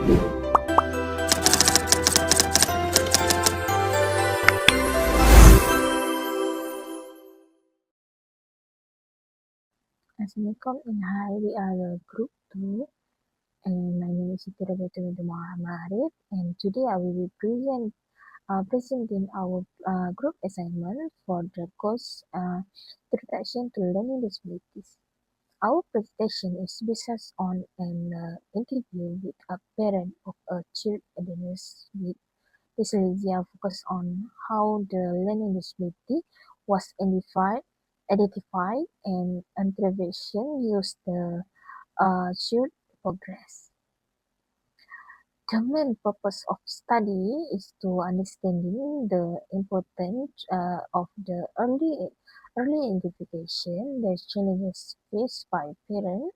Assalamualaikum and hi, we are group 2 and my name is Siti Roberto Muhammad and today I will be presenting our group assignment for the course Introduction to Learning Disabilities. Our presentation is based on an interview with a parent of a child diagnosed with dyslexia focused on how the learning disability was identified and intervention used the child progress. The main purpose of study is to understanding the importance of the early identification, the challenges faced by parents,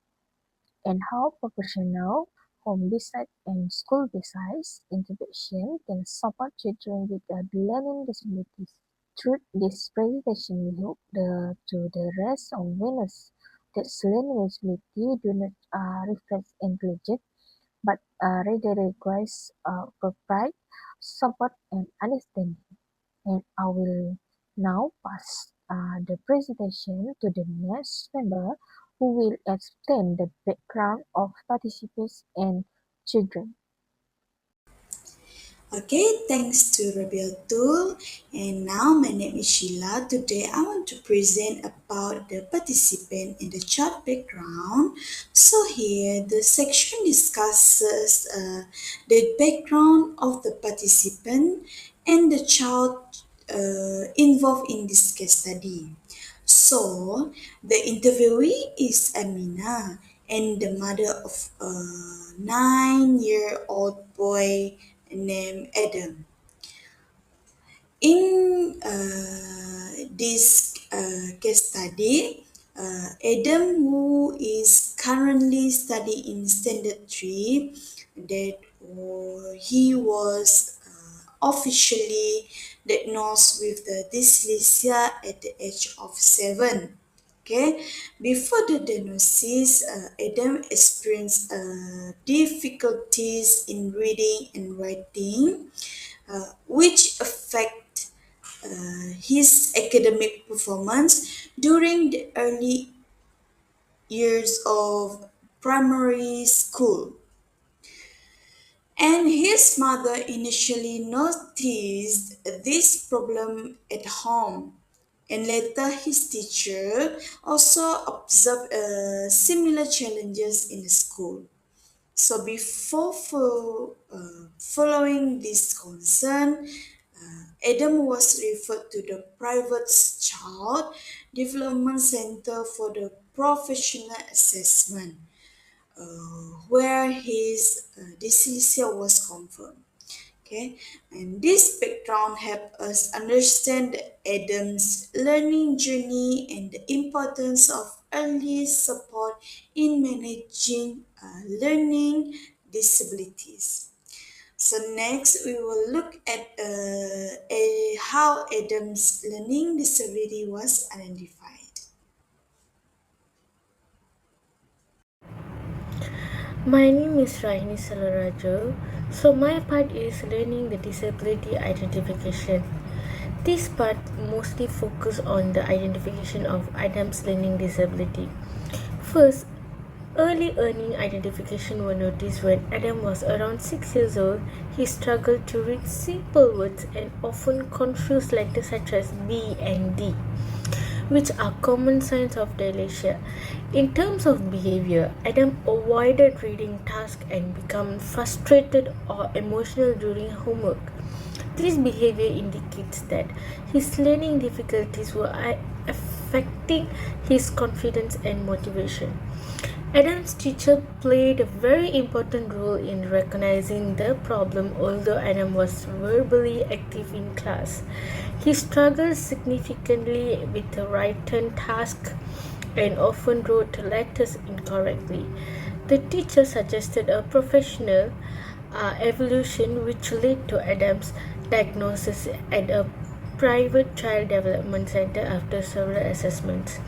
and how professional home-based and school-based intervention can support children with learning disabilities. Through this presentation, we hope to raise awareness that learning disability do not reflect intelligence, but rather requires appropriate support and understanding. And I will now pass the presentation to the next member who will explain the background of participants and children. Okay, thanks to Rabiatul. And now my name is Sheila. Today I want to present about the participant in the chart background. So here the section discusses the background of the participant and the child involved in this case study. So the interviewee is Amina and the mother of a 9-year-old boy named Adam. In this case study, Adam, who is currently studying in Standard 3, that he was officially diagnosed with the dyslexia at the age of 7. Okay, before the diagnosis, Adam experienced difficulties in reading and writing, which affect his academic performance during the early years of primary school. And his mother initially noticed this problem at home, and later his teacher also observed similar challenges in the school. So before following this concern, Adam was referred to the private child development center for the professional assessment, where his dyslexia was confirmed. Okay, and this background helped us understand Adam's learning journey and the importance of early support in managing learning disabilities. So next we will look at how Adam's learning disability was identified. My name is Rahini Salarajo. So my part is learning the disability identification. This part mostly focus on the identification of Adam's learning disability. First, early learning identification were noticed when Adam was around 6 years old. He struggled to read simple words and often confused letters such as B and D, which are common signs of dyslexia. In terms of behavior, Adam avoided reading tasks and became frustrated or emotional during homework. This behavior indicates that his learning difficulties were affecting his confidence and motivation. Adam's teacher played a very important role in recognizing the problem, although Adam was verbally active in class. He struggled significantly with the written task and often wrote letters incorrectly. The teacher suggested a professional evolution, which led to Adam's diagnosis at a private child development center after several assessments.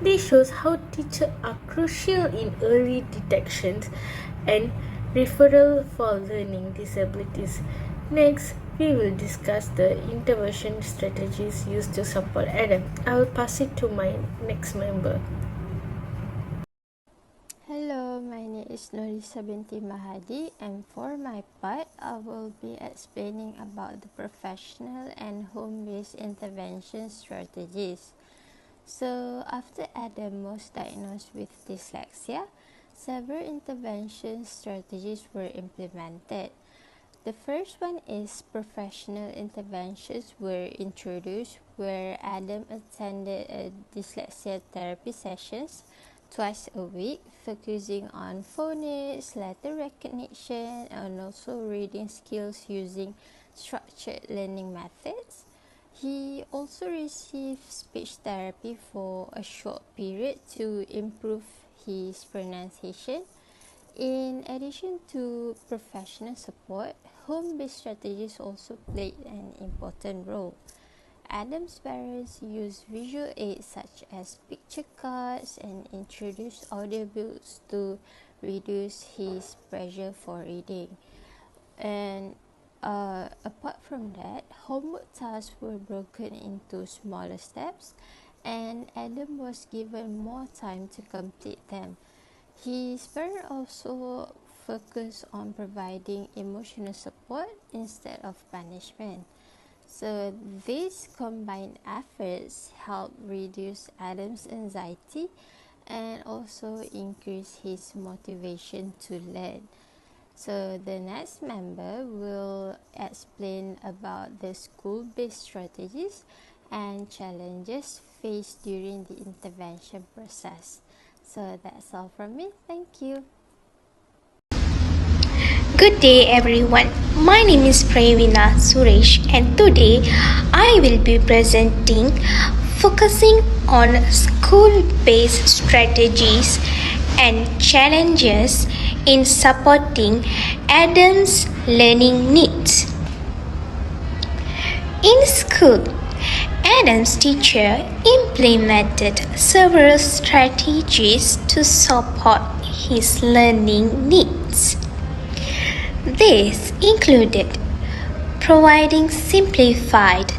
This shows how teachers are crucial in early detections and referral for learning disabilities. Next, we will discuss the intervention strategies used to support Adam. I will pass it to my next member. Hello, my name is Norisa binti Mahadi, and for my part, I will be explaining about the professional and home-based intervention strategies. So, after Adam was diagnosed with dyslexia, several intervention strategies were implemented. The first one is professional interventions were introduced, where Adam attended a dyslexia therapy sessions twice a week, focusing on phonics, letter recognition, and also reading skills using structured learning methods. He also received speech therapy for a short period to improve his pronunciation. In addition to professional support, home-based strategies also played an important role. Adam's parents used visual aids such as picture cards and introduced audiobooks to reduce his pressure for reading. And apart from that, homework tasks were broken into smaller steps, and Adam was given more time to complete them. His parents also focused on providing emotional support instead of punishment. So these combined efforts help reduce Adam's anxiety and also increase his motivation to learn. So the next member will explain about the school-based strategies and challenges faced during the intervention process. So that's all from me. Thank you. Good day everyone. My name is Pravina Suresh and today I will be presenting focusing on school-based strategies and challenges in supporting Adam's learning needs. In school, Adam's teacher implemented several strategies to support his learning needs. These included providing simplified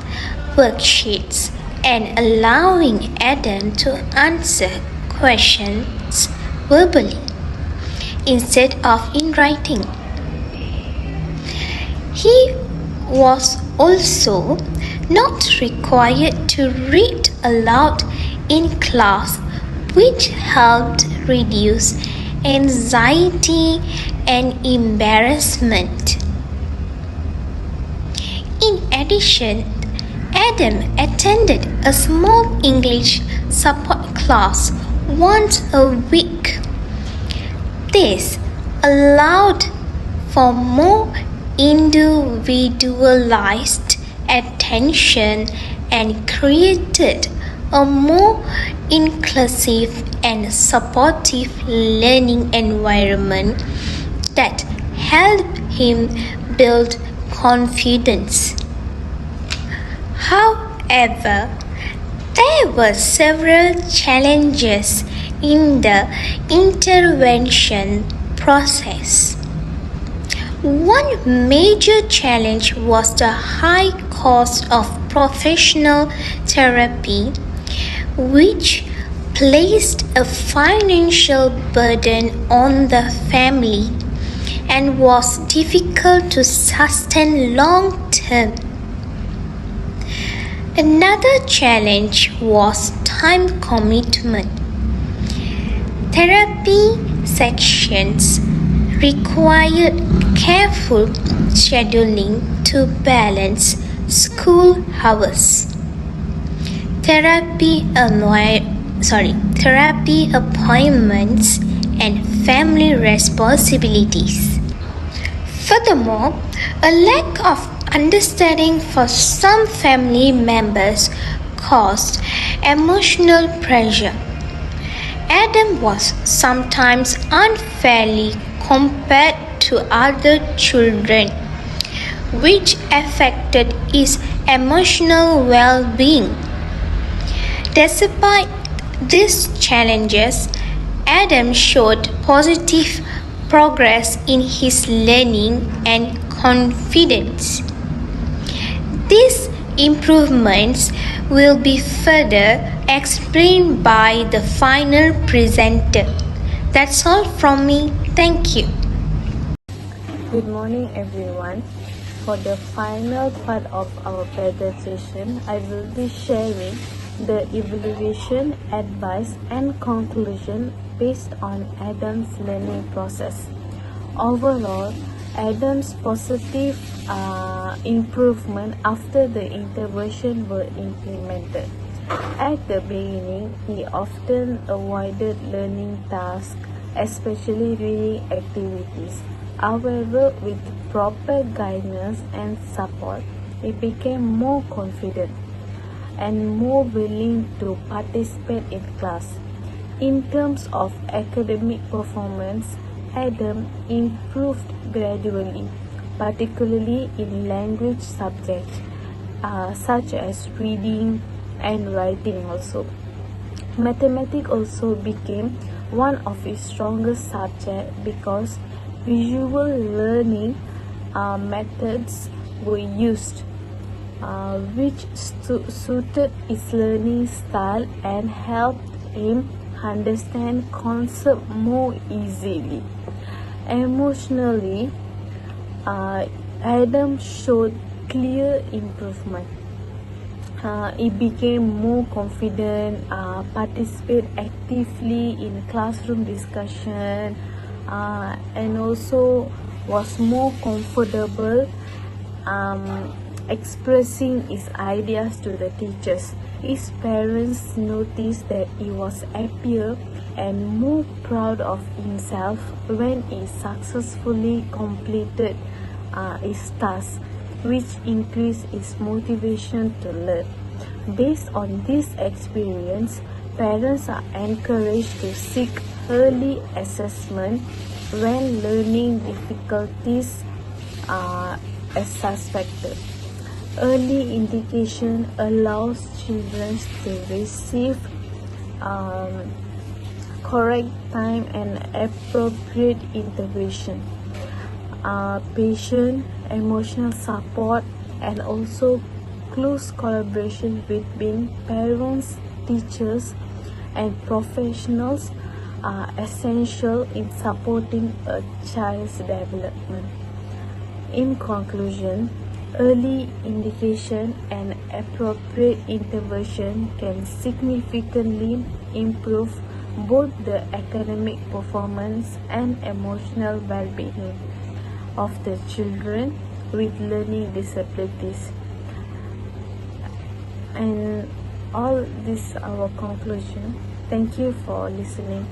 worksheets and allowing Adam to answer questions verbally instead of in writing. He was also not required to read aloud in class, which helped reduce anxiety and embarrassment. In addition, Adam attended a small English support class once a week. This allowed for more individualized attention and created a more inclusive and supportive learning environment that helped him build confidence. However, there were several challenges in the intervention process. One major challenge was the high cost of professional therapy, which placed a financial burden on the family and was difficult to sustain long term. Another challenge was time commitment. Therapy sessions required careful scheduling to balance school hours, therapy appointments, and family responsibilities. Furthermore, a lack of understanding for some family members caused emotional pressure. Adam was sometimes unfairly compared to other children, which affected his emotional well-being. Despite these challenges, Adam showed positive progress in his learning and confidence. These improvements will be further explained by the final presenter. That's all from me. Thank you. Good morning, everyone. For the final part of our presentation, I will be sharing the evaluation, advice, and conclusion based on Adam's learning process. Overall, Adam's positive improvement after the intervention were implemented. At the beginning, he often avoided learning tasks, especially reading activities. However, with proper guidance and support, he became more confident and more willing to participate in class. In terms of academic performance, Adam improved gradually, particularly in language subjects such as reading and writing also. Mathematics also became one of his strongest subjects because visual learning methods were used, which suited his learning style and helped him understand concepts more easily. Emotionally, Adam showed clear improvement. He became more confident, participate actively in classroom discussion, and also was more comfortable expressing his ideas to the teachers. His parents noticed that he was happier and more proud of himself when he successfully completed his task, which increased his motivation to learn. Based on this experience, parents are encouraged to seek early assessment when learning difficulties are suspected. Early indication allows children to receive correct time and appropriate intervention. Patient, emotional support, and also close collaboration between parents, teachers, and professionals are essential in supporting a child's development. In conclusion, early indication and appropriate intervention can significantly improve both the academic performance and emotional well-being of the children with learning disabilities. And all this our conclusion. Thank you for listening.